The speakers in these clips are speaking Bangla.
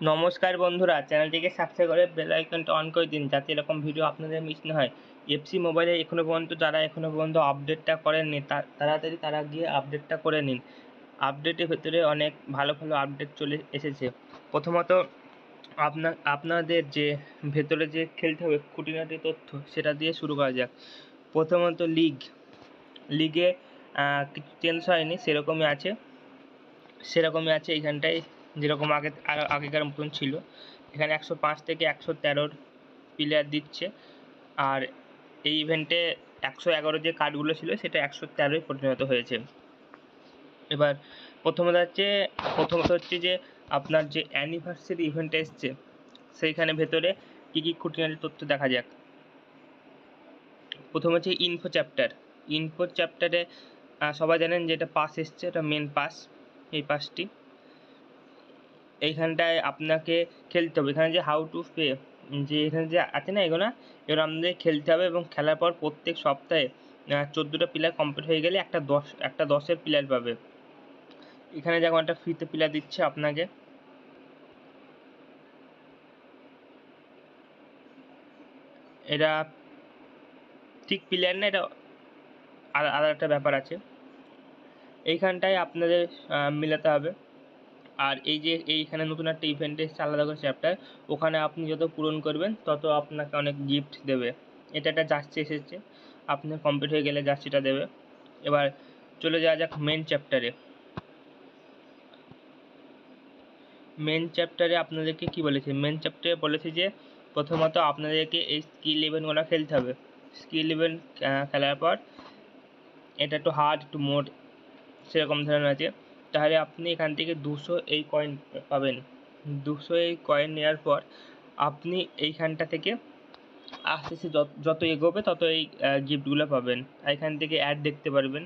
নমস্কার বন্ধুরা, চ্যানেলটিকে সাবস্ক্রাইব করে বেল আইকনটা অন করে দিন যাতে এরকম ভিডিও আপনাদের মিস না হয়। এফসি মোবাইলে যারা এখনও পর্যন্ত আপডেটটা করেননি তাড়াতাড়ি তারা গিয়ে আপডেটটা করে নিন। আপডেটের ভেতরে অনেক ভালো ভালো আপডেট চলে এসেছে। প্রথমত আপনাদের যে ভেতরে যে খেলতে হবে খুঁটিনাটি তথ্য সেটা দিয়ে শুরু করা যাক। প্রথমত লিগে কিছু চেঞ্জ হয়নি, সেরকমই আছে এইখানটায়, যেরকম আগেকার মতন ছিল। এখানে 105 থেকে 113 প্লেয়ার দিচ্ছে, আর এই ইভেন্টে 111 যে কার্ডগুলো ছিল সেটা 113 পরিণত হয়েছে। এবার প্রথমত হচ্ছে যে আপনার যে অ্যানিভার্সারি ইভেন্ট এসছে সেইখানে ভেতরে কী কী খুঁটিনাটি তথ্য দেখা যাক। প্রথম হচ্ছে ইনফো চ্যাপ্টারে সবাই জানেন যে এটা পাস এসছে, এটা মেন পাস। এই পাসটি এইখানটায় আপনাকে খেলতে হবে। এখানে যে হাউ টু পে যে এখানে যে আছে না, এগুলো আমাদের খেলতে হবে এবং খেলার পর প্রত্যেক সপ্তাহে 14টা প্লেয়ার কমপ্লিট হয়ে গেলে একটা 10-এর প্লেয়ার পাবে। এখানে যেমন একটা ফ্রিতে প্লেয়ার দিচ্ছে আপনাকে, এটা ঠিক প্লেয়ার না, এটা আলাদা একটা ব্যাপার আছে। এইখানটায় আপনাদের মেলাতে হবে। আর এইখানে নতুন একটা ইভেন্ট এসেছে আলাদা করে চ্যাপ্টার, ওখানে আপনি যত পূরণ করবেন তত আপনাকে অনেক গিফট দেবে। এটা একটা জার্সি এসেছে, আপনার কমপ্লিট হয়ে গেলে জার্সিটা দেবে। এবার চলে যাওয়া যাক মেন চ্যাপ্টারে আপনাদেরকে কি বলেছে। মেন চ্যাপ্টারে বলেছে যে প্রথমত আপনাদেরকে এই স্কিল ইভেন্টগুলো খেলতে হবে। স্কিল ইভেন্ট খেলার পর এটা একটু হার্ড একটু মোড সেরকম ধরনের আছে, তাহলে আপনি এখান থেকে 200 এই কয়েন পাবেন। 200 এই কয়েন নেওয়ার পর আপনি এইখানটা থেকে আস্তে আস্তে যত এগোবে তত এই গিফটগুলো পাবেন। এখান থেকে অ্যাড দেখতে পারবেন।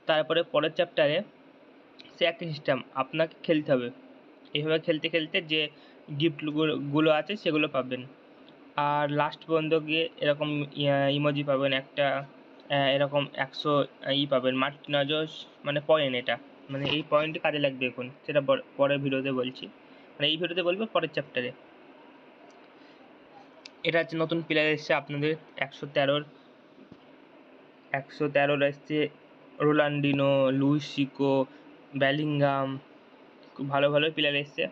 তারপরে পরের চ্যাপ্টারে সে একটা সিস্টেম, আপনাকে খেলতে হবে। এইভাবে খেলতে খেলতে যে গিফটগুলো আছে সেগুলো পাবেন। আর লাস্ট পর্যন্ত গিয়ে এরকম ইমোজি পাবেন একটা, এরকম 100 পাবেন মার্টিনাজস, মানে পয়েন্ট। এটা মানে এই পয়েন্টে কাজে লাগবে এখন, সেটা পরের ভিডিওতে বলছি, মানে এই ভিডিওতে বলবো পরের চ্যাপ্টারে। এটা হচ্ছে নতুন প্লেয়ার এসছে আপনাদের 113 এসছে রোনাল্ডিনো, লুইস ফিগো, বেলিংহাম, খুব ভালো ভালো প্লেয়ার এসছে।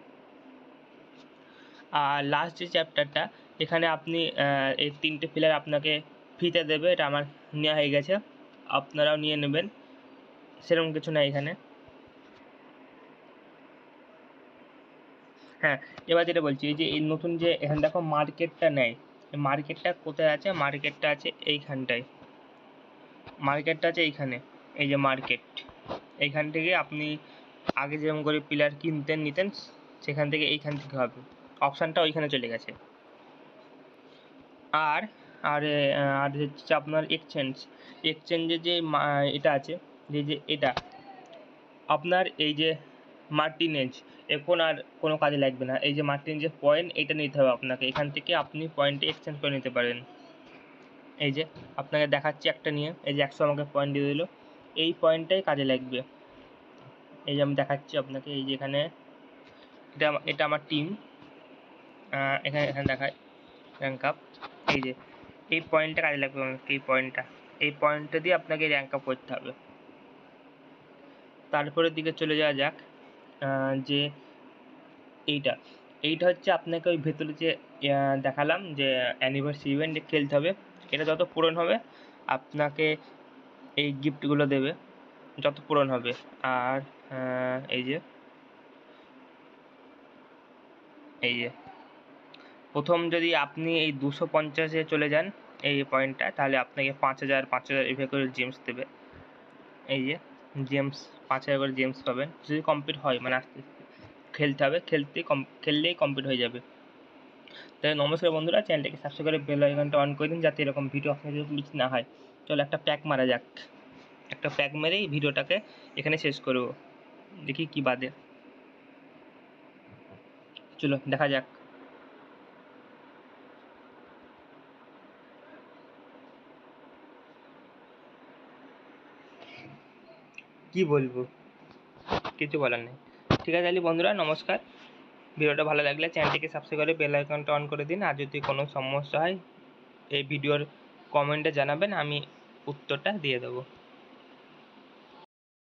আর লাস্ট যে চ্যাপ্টারটা, এখানে আপনি এই 3টে প্লেয়ার আপনাকে ফ্রিতে দেবে। এটা আমার নেওয়া হয়ে গেছে, আপনারাও নিয়ে নেবেন, সেরকম কিছু না এখানে। হ্যাঁ, এবার যেটা বলছি, এই নতুন যে এখানে দেখো মার্কেটটা নেয়, মার্কেটটা কোথায় আছে? মার্কেটটা আছে এইখানটায়, এইখানে। এই যে মার্কেট, এইখান থেকে আপনি আগে যেরকম করে প্লেয়ার নিতেন সেখান থেকে এইখান থেকে হবে, অপশানটা ওইখানে চলে গেছে। আর আর আর হচ্ছে আপনার এক্সচেঞ্জে যে এটা আছে, এটা আপনার এই যে মার্টিনেজ এখন আর কোনো কাজে লাগবে না। এই যে মার্টিনেজের পয়েন্ট, এটা নিতে হবে আপনাকে। এখান থেকে আপনি পয়েন্টে এক্সচেঞ্জ করে নিতে পারেন। এই যে আপনাকে দেখাচ্ছি একটা নিয়ে, এই যে 100 আমাকে পয়েন্ট দিয়ে দিল, এই পয়েন্টটাই কাজে লাগবে। এই যে আমি দেখাচ্ছি আপনাকে, এই যে এখানে এটা আমার টিম, এখানে দেখায় র্যাঙ্ক আপ। এই যে এই পয়েন্টটা কাজে লাগবে আমাকে, এই পয়েন্টটা দিয়ে আপনাকে র্যাঙ্ক আপ করতে হবে। তারপরের দিকে চলে যাওয়া যাক, যে এইটা হচ্ছে আপনাকে ওই ভেতরে যে দেখালাম যে অ্যানিভার্সারি ইভেন্টে খেলতে হবে। এটা যত পূরণ হবে আপনাকে এই গিফটগুলো দেবে, যত পূরণ হবে। আর এই যে প্রথম যদি আপনি এই 250-এ চলে যান এই পয়েন্টটা, তাহলে আপনাকে 5000 এভাবে করে জেমস দেবে। এই যে জেমস 5000 করে জেমস পাবেন যদি কমপ্লিট হয়, মানে আস্তে আস্তে খেলতে হবে, খেললেই কমপ্লিট হয়ে যাবে। তাই নমস্কার বন্ধুরা, চ্যানেলটাকে সাবস্ক্রাইব করে বেল আইকনটা অন করে দিন যাতে এরকম ভিডিও আপনাদের মিস না হয়। চলো একটা প্যাক মারা যাক, একটা প্যাক মেরেই ভিডিওটাকে এখানে শেষ করব, দেখি কি বাদে। চলো দেখা যাক। কি বলবো, কিছু বলার নেই। ঠিক আছে তাহলে বন্ধুরা, নমস্কার। ভিডিওটা ভালো লাগলে চ্যানেলটিকে সাবস্ক্রাইব করে বেল আইকনটা অন করে দিন। আর যদি কোনো সমস্যা হয় এই ভিডিওর কমেন্টে জানাবেন, আমি উত্তরটা দিয়ে দেবো।